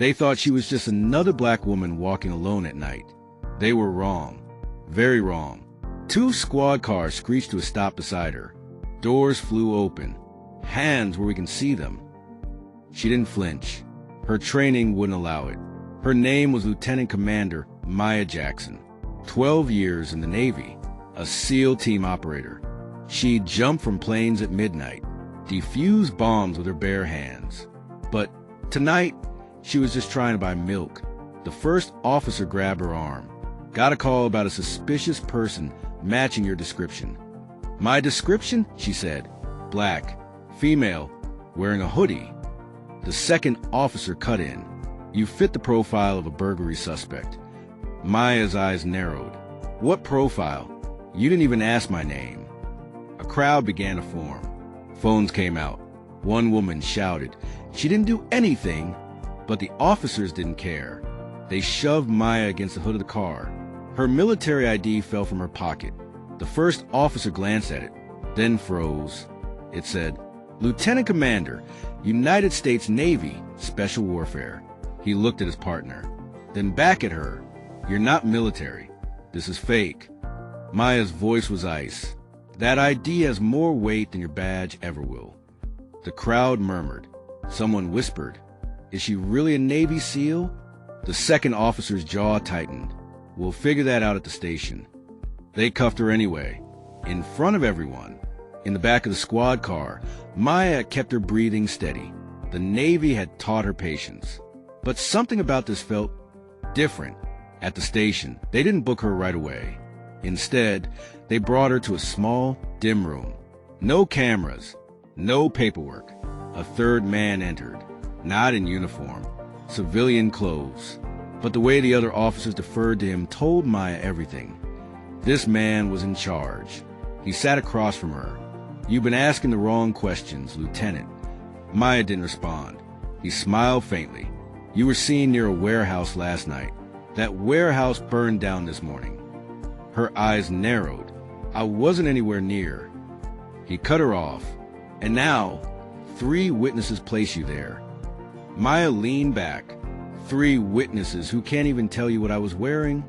They thought she was just another black woman walking alone at night. They were wrong. Very wrong. Two squad cars screeched to a stop beside her. Doors flew open. Hands where we can see them. She didn't flinch. Her training wouldn't allow it. Her name was Lieutenant Commander Maya Jackson. 12 years in the Navy. A SEAL team operator. She jumped from planes at midnight. Defused bombs with her bare hands. But tonight, she was just trying to buy milk. The first officer grabbed her arm. Got a call about a suspicious person matching your description. My description? She said. Black, female, wearing a hoodie. The second officer cut in. You fit the profile of a burglary suspect. Maya's eyes narrowed. What profile? You didn't even ask my name. A crowd began to form. Phones came out. One woman shouted. She didn't do anything, but the officers didn't care. They shoved Maya against the hood of the car. Her military ID fell from her pocket. The first officer glanced at it, then froze. It said, Lieutenant Commander, United States Navy, Special Warfare. He looked at his partner, then back at her. You're not military. This is fake. Maya's voice was ice. That ID has more weight than your badge ever will. The crowd murmured. Someone whispered, Is she really a Navy SEAL? The second officer's jaw tightened. We'll figure that out at the station. They cuffed her anyway, in front of everyone. In the back of the squad car, Maya kept her breathing steady. The Navy had taught her patience. But something about this felt different. At the station, they didn't book her right away. Instead, they brought her to a small, dim room. No cameras, no paperwork. A third man entered, not in uniform, civilian clothes. But the way the other officers deferred to him told Maya everything. This man was in charge. He sat across from her. You've been asking the wrong questions, Lieutenant. Maya didn't respond. He smiled faintly. You were seen near a warehouse last night. That warehouse burned down this morning. Her eyes narrowed. I wasn't anywhere near. He cut her off. And now, 3 witnesses place you there. Maya leaned back. 3 witnesses who can't even tell you what I was wearing?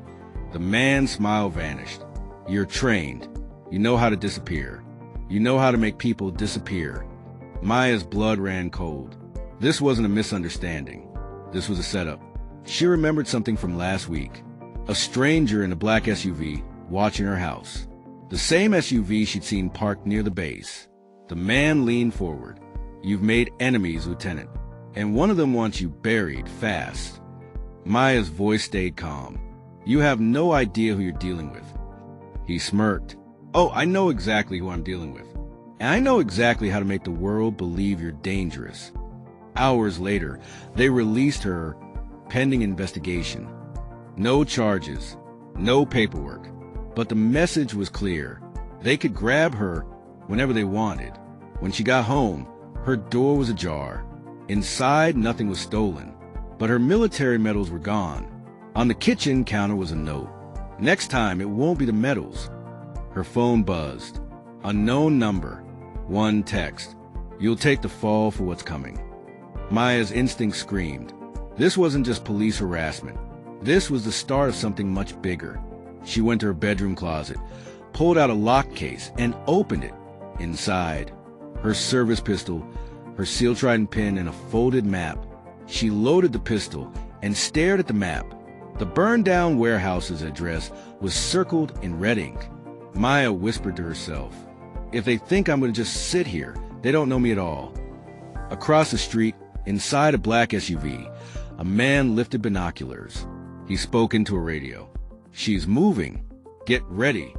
The man's smile vanished. You're trained. You know how to disappear. You know how to make people disappear. Maya's blood ran cold. This wasn't a misunderstanding. This was a setup. She remembered something from last week. A stranger in a black SUV watching her house. The same SUV she'd seen parked near the base. The man leaned forward. You've made enemies, Lieutenant, and one of them wants you buried fast. Maya's voice stayed calm. You have no idea who you're dealing with. He smirked. Oh, I know exactly who I'm dealing with. And I know exactly how to make the world believe you're dangerous. Hours later, they released her pending investigation. No charges, no paperwork. But the message was clear. They could grab her whenever they wanted. When she got home, her door was ajar. Inside, nothing was stolen, but her military medals were gone. On the kitchen counter was a note. Next time, it won't be the medals. Her phone buzzed. Unknown number. One text. You'll take the fall for what's coming. Maya's instinct screamed. This wasn't just police harassment. This was the start of something much bigger. She went to her bedroom closet, pulled out a lock case, and opened it. Inside, her service pistol, her SEAL Trident pin, and a folded map. She loaded the pistol and stared at the map. The burned-down warehouse's address was circled in red ink. Maya whispered to herself, if they think I'm going to just sit here, they don't know me at all. Across the street, inside a black SUV, a man lifted binoculars. He spoke into a radio. She's moving. Get ready.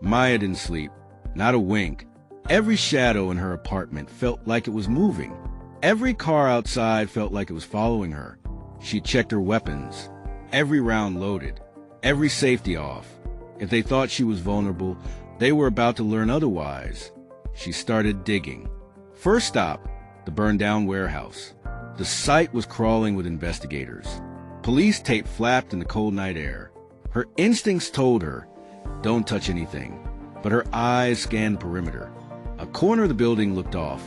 Maya didn't sleep. Not a wink. Every shadow in her apartment felt like it was moving. Every car outside felt like it was following her. She checked her weapons. Every round loaded. Every safety off. If they thought she was vulnerable, they were about to learn otherwise. She started digging. First stop, the burned-down warehouse. The site was crawling with investigators. Police tape flapped in the cold night air. Her instincts told her, don't touch anything. But her eyes scanned the perimeter. A corner of the building looked off.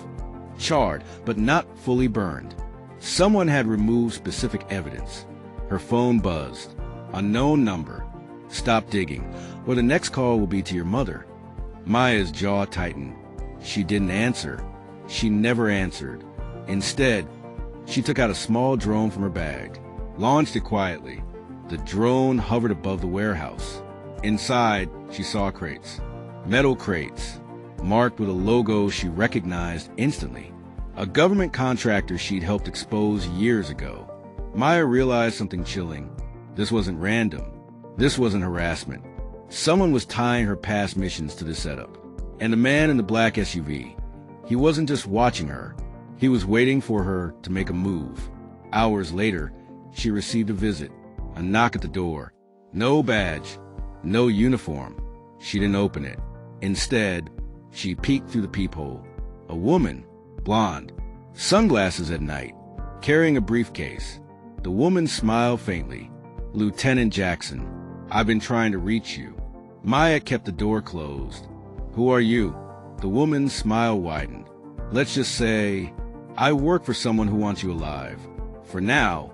Charred, but not fully burned. Someone had removed specific evidence. Her phone buzzed. Unknown number. Stop digging, or the next call will be to your mother. Maya's jaw tightened. She didn't answer. She never answered. Instead, she took out a small drone from her bag, launched it quietly. The drone hovered above the warehouse. Inside, she saw crates. Metal crates, marked with a logo she recognized instantly. A government contractor she'd helped expose years ago. Maya realized something chilling. This wasn't random. This wasn't harassment. Someone was tying her past missions to this setup. And the man in the black SUV, he wasn't just watching her. He was waiting for her to make a move. Hours later, she received a visit, a knock at the door. No badge, no uniform. She didn't open it. Instead, she peeked through the peephole. A woman, blonde, sunglasses at night, carrying a briefcase. The woman smiled faintly. "Lieutenant Jackson, I've been trying to reach you." Maya kept the door closed. "Who are you?" The woman's smile widened. "Let's just say, I work for someone who wants you alive. For now."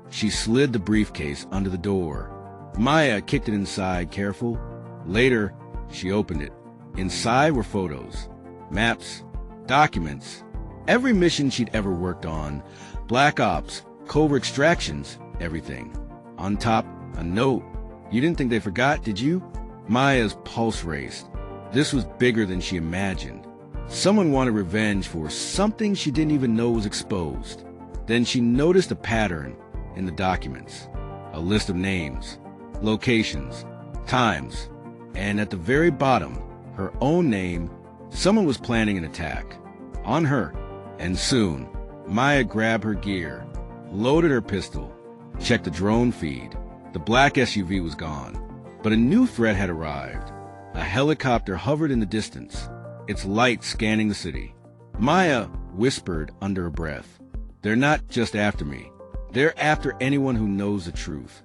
She slid the briefcase under the door. Maya kicked it inside, careful. Later, she opened it. Inside were photos, maps, documents, every mission she'd ever worked on, black ops, covert extractions, everything. On top, a note. "You didn't think they forgot, did you?" Maya's pulse raced. This was bigger than she imagined. Someone wanted revenge for something she didn't even know was exposed. Then she noticed a pattern in the documents. A list of names, locations, times, and at the very bottom, her own name. Someone was planning an attack on her. And soon, Maya grabbed her gear, loaded her pistol, checked the drone feed. The black SUV was gone, but a new threat had arrived. A helicopter hovered in the distance, its light scanning the city. Maya whispered under her breath, "They're not just after me. They're after anyone who knows the truth."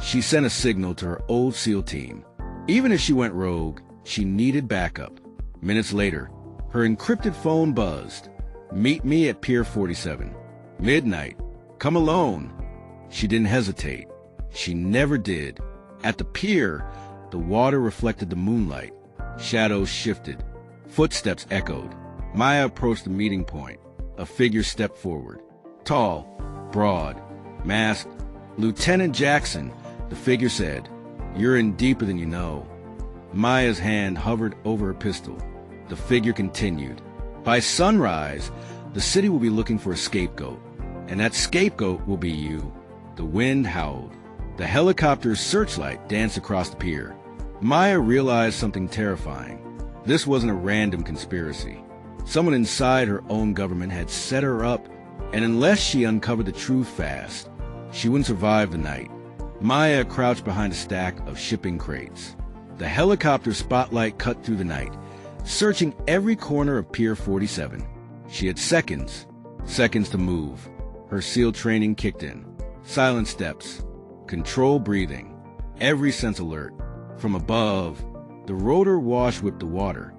She sent a signal to her old SEAL team. Even if she went rogue, she needed backup. Minutes later, her encrypted phone buzzed. "Meet me at Pier 47. Midnight. Come alone." She didn't hesitate. She never did. At the pier, the water reflected the moonlight. Shadows shifted. Footsteps echoed. Maya approached the meeting point. A figure stepped forward. Tall, broad, masked. "Lieutenant Jackson," the figure said. "You're in deeper than you know." Maya's hand hovered over her pistol. The figure continued. "By sunrise, the city will be looking for a scapegoat. And that scapegoat will be you." The wind howled. The helicopter's searchlight danced across the pier. Maya realized something terrifying. This wasn't a random conspiracy. Someone inside her own government had set her up, and unless she uncovered the truth fast, she wouldn't survive the night. Maya crouched behind a stack of shipping crates. The helicopter spotlight cut through the night, searching every corner of Pier 47. She had seconds to move. Her SEAL training kicked in. Silent steps, controlled breathing, every sense alert. From above, the rotor wash-whipped the water.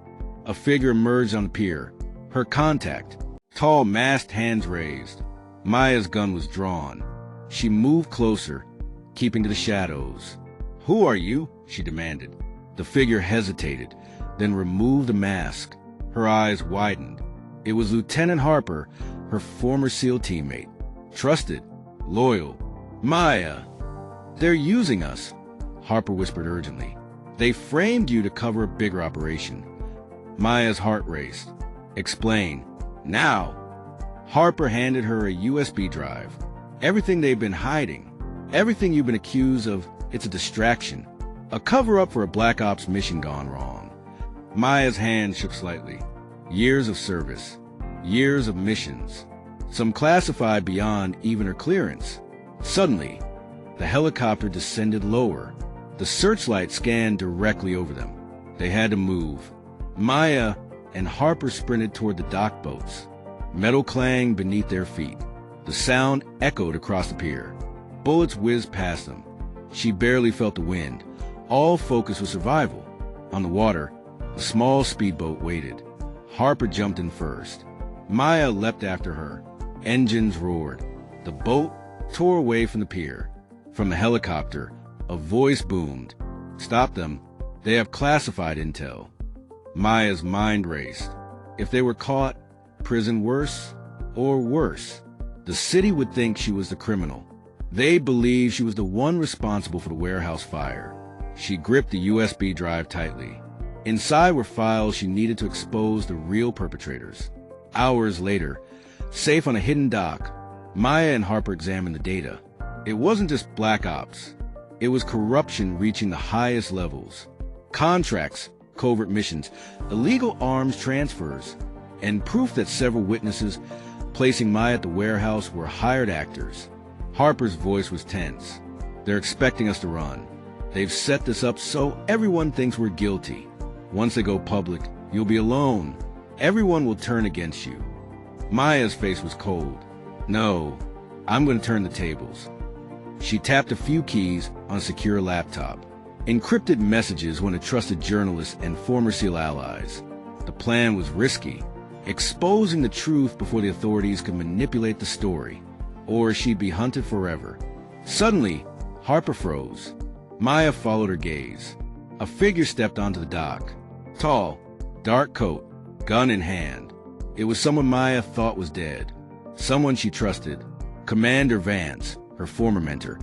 A figure emerged on the pier. Her contact, tall, masked, hands raised. Maya's gun was drawn. She moved closer, keeping to the shadows. "Who are you?" she demanded. The figure hesitated, then removed the mask. Her eyes widened. It was Lieutenant Harper, her former SEAL teammate. Trusted, loyal. "Maya, they're using us," Harper whispered urgently. "They framed you to cover a bigger operation." Maya's heart raced. "Explain. Now." Harper handed her a USB drive. "Everything they've been hiding. Everything you've been accused of, it's a distraction. A cover-up for a Black Ops mission gone wrong." Maya's hand shook slightly. Years of service. Years of missions. Some classified beyond even her clearance. Suddenly, the helicopter descended lower. The searchlight scanned directly over them. They had to move. Maya and Harper sprinted toward the dock boats. Metal clanged beneath their feet. The sound echoed across the pier. Bullets whizzed past them. She barely felt the wind. All focus was survival. On the water, a small speedboat waited. Harper jumped in first. Maya leapt after her. Engines roared. The boat tore away from the pier. From the helicopter, a voice boomed. "Stop them. They have classified intel." Maya's mind raced. If they were caught, prison worse or worse. The city would think she was the criminal. They believed she was the one responsible for the warehouse fire. She gripped the USB drive tightly. Inside were files she needed to expose the real perpetrators. Hours later, safe on a hidden dock, Maya and Harper examined the data. It wasn't just black ops. It was corruption reaching the highest levels. Contracts, covert missions, illegal arms transfers, and proof that several witnesses placing Maya at the warehouse were hired actors. Harper's voice was tense. "They're expecting us to run. They've set this up so everyone thinks we're guilty. Once they go public, you'll be alone. Everyone will turn against you." Maya's face was cold. "No, I'm going to turn the tables." She tapped a few keys on a secure laptop. Encrypted messages went to trusted journalists and former SEAL allies. The plan was risky, exposing the truth before the authorities could manipulate the story, or she'd be hunted forever. Suddenly, Harper froze. Maya followed her gaze. A figure stepped onto the dock. Tall, dark coat, gun in hand. It was someone Maya thought was dead. Someone she trusted. Commander Vance, her former mentor,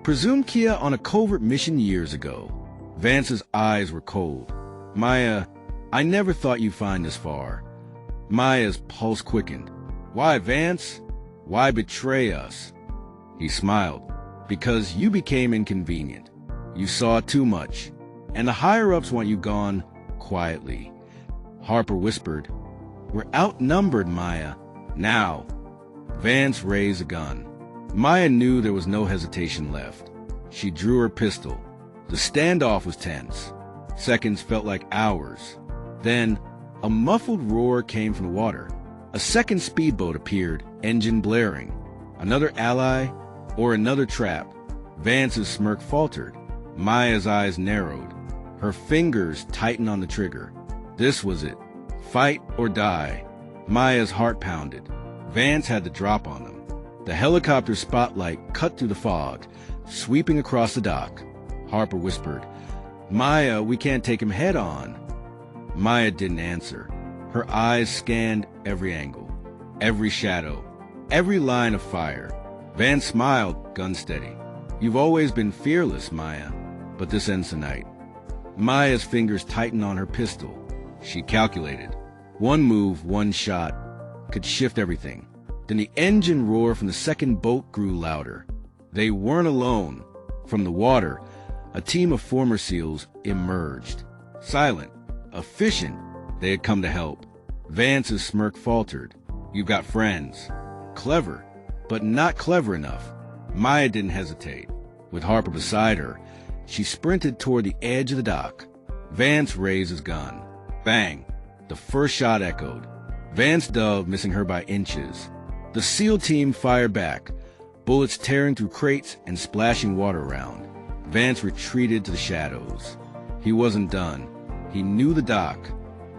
presumed Kia on a covert mission years ago. Vance's eyes were cold. "Maya, I never thought you'd find this far." Maya's pulse quickened. "Why, Vance? Why betray us?" He smiled. "Because you became inconvenient. You saw too much. And the higher-ups want you gone quietly." Harper whispered, "We're outnumbered, Maya. Now." Vance raised a gun. Maya knew there was no hesitation left. She drew her pistol. The standoff was tense. Seconds felt like hours. Then, a muffled roar came from the water. A second speedboat appeared, engine blaring. Another ally or another trap? Vance's smirk faltered. Maya's eyes narrowed. Her fingers tightened on the trigger. This was it. Fight or die. Maya's heart pounded. Vance had the drop on them. The helicopter spotlight cut through the fog, sweeping across the dock. Harper whispered, "Maya, we can't take him head on." Maya didn't answer. Her eyes scanned every angle, every shadow, every line of fire. Vance smiled, gun steady. "You've always been fearless, Maya, but this ends tonight." Maya's fingers tightened on her pistol. She calculated. One move, one shot, could shift everything. Then the engine roar from the second boat grew louder. They weren't alone. From the water, a team of former SEALs emerged. Silent, efficient, they had come to help. Vance's smirk faltered. "You've got friends. Clever, but not clever enough." Maya didn't hesitate. With Harper beside her, she sprinted toward the edge of the dock. Vance raised his gun. Bang! The first shot echoed. Vance dove, missing her by inches. The SEAL team fired back, bullets tearing through crates and splashing water around. Vance retreated to the shadows. He wasn't done. He knew the dock.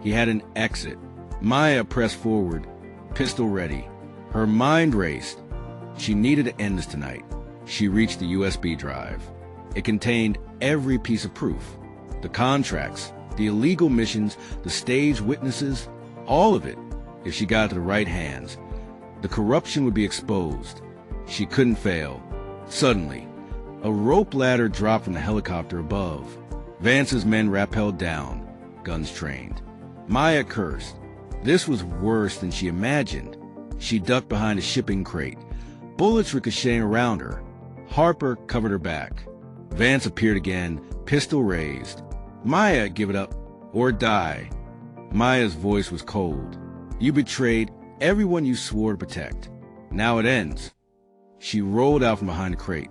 He had an exit. Maya pressed forward, pistol ready. Her mind raced. She needed to end this tonight. She reached the USB drive. It contained every piece of proof. The contracts, the illegal missions, the staged witnesses, all of it. If she got it to the right hands, the corruption would be exposed. She couldn't fail. Suddenly, a rope ladder dropped from the helicopter above. Vance's men rappelled down, guns trained. Maya cursed. This was worse than she imagined. She ducked behind a shipping crate, bullets ricocheting around her. Harper covered her back. Vance appeared again, pistol raised. "Maya, give it up or die." Maya's voice was cold. "You betrayed everyone you swore to protect. Now it ends." She rolled out from behind the crate,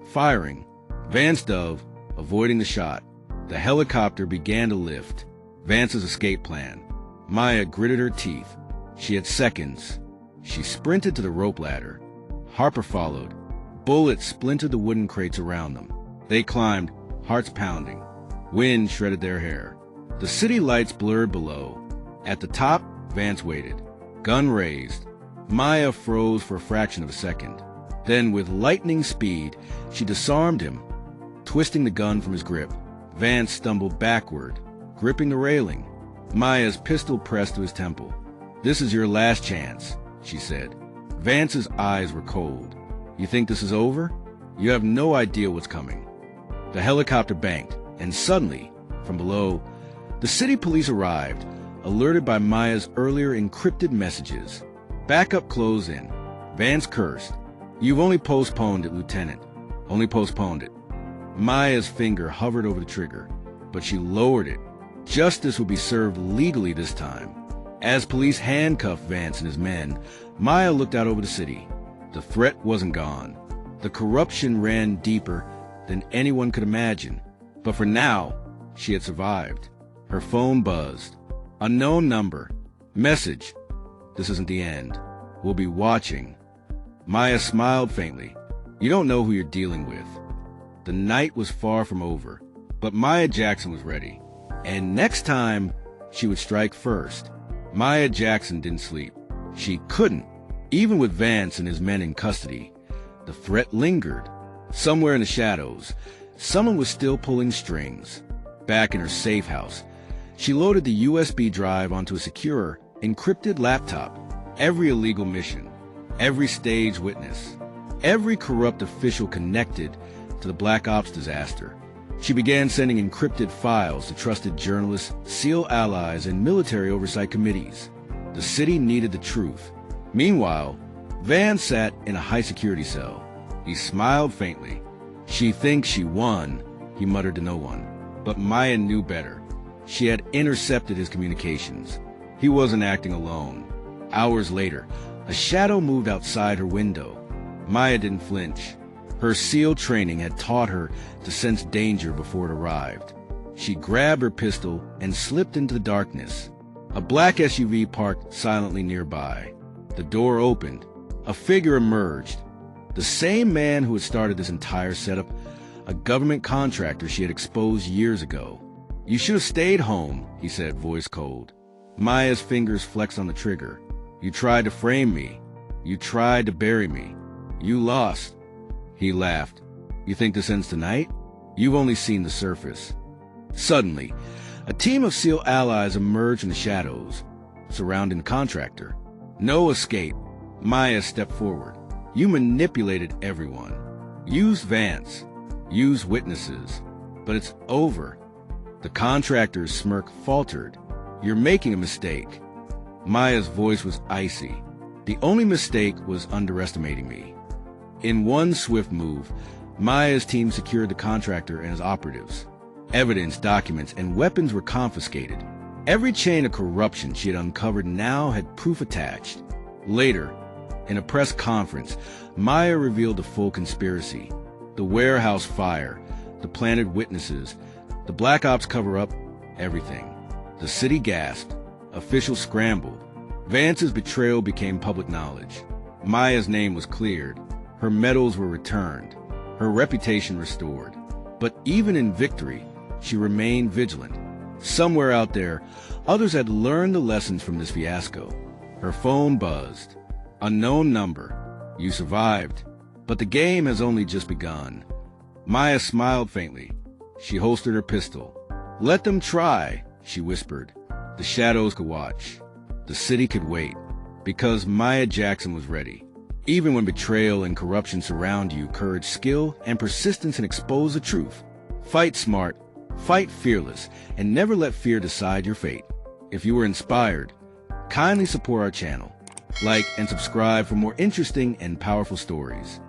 firing. Vance dove, avoiding the shot. The helicopter began to lift. Vance's escape plan. Maya gritted her teeth. She had seconds. She sprinted to the rope ladder. Harper followed. Bullets splintered the wooden crates around them. They climbed, hearts pounding. Wind shredded their hair. The city lights blurred below. At the top, Vance waited. Gun raised. Maya froze for a fraction of a second. Then, with lightning speed, she disarmed him. Twisting the gun from his grip, Vance stumbled backward, gripping the railing. Maya's pistol pressed to his temple. "This is your last chance," she said. Vance's eyes were cold. "You think this is over? You have no idea what's coming." The helicopter banked, and suddenly, from below, the city police arrived, alerted by Maya's earlier encrypted messages. Backup closed in. Vance cursed. "You've only postponed it, Lieutenant. Only postponed it." Maya's finger hovered over the trigger, but she lowered it. Justice would be served legally this time. As police handcuffed Vance and his men, Maya looked out over the city. The threat wasn't gone. The corruption ran deeper than anyone could imagine. But for now, she had survived. Her phone buzzed. Unknown number. Message. "This isn't the end. We'll be watching." Maya smiled faintly. You don't know who you're dealing with. The night was far from over, but Maya Jackson was ready. And next time, she would strike first. Maya Jackson didn't sleep. She couldn't. Even with Vance and his men in custody, the threat lingered. Somewhere in the shadows, someone was still pulling strings. Back in her safe house, she loaded the USB drive onto a secure, encrypted laptop. Every illegal mission, every staged witness, every corrupt official connected to the Black Ops disaster. She began sending encrypted files to trusted journalists, SEAL allies, and military oversight committees. The city needed the truth. Meanwhile, Van sat in a high-security cell. He smiled faintly. "She thinks she won," he muttered to no one. But Maya knew better. She had intercepted his communications. He wasn't acting alone. Hours later, a shadow moved outside her window. Maya didn't flinch. Her SEAL training had taught her to sense danger before it arrived. She grabbed her pistol and slipped into the darkness. A black SUV parked silently nearby. The door opened. A figure emerged. The same man who had started this entire setup, a government contractor she had exposed years ago. "You should have stayed home," he said, voice cold. Maya's fingers flexed on the trigger. "You tried to frame me. You tried to bury me. You lost." He laughed. "You think this ends tonight? You've only seen the surface." Suddenly, a team of SEAL allies emerged in the shadows, surrounding the contractor. No escape. Maya stepped forward. "You manipulated everyone. Used Vance. Used witnesses. But it's over." The contractor's smirk faltered. "You're making a mistake." Maya's voice was icy. "The only mistake was underestimating me." In one swift move, Maya's team secured the contractor and his operatives. Evidence, documents, and weapons were confiscated. Every chain of corruption she had uncovered now had proof attached. Later, in a press conference, Maya revealed the full conspiracy. The warehouse fire, the planted witnesses, the Black Ops cover-up, everything. The city gasped. Officials scrambled. Vance's betrayal became public knowledge. Maya's name was cleared. Her medals were returned. Her reputation restored. But even in victory, she remained vigilant. Somewhere out there, others had learned the lessons from this fiasco. Her phone buzzed. Unknown number. "You survived. But the game has only just begun." Maya smiled faintly. She holstered her pistol. "Let them try," she whispered. The shadows could watch. The city could wait. Because Maya Jackson was ready. Even when betrayal and corruption surround you, courage, skill, and persistence can expose the truth. Fight smart, fight fearless, and never let fear decide your fate. If you were inspired, kindly support our channel. Like and subscribe for more interesting and powerful stories.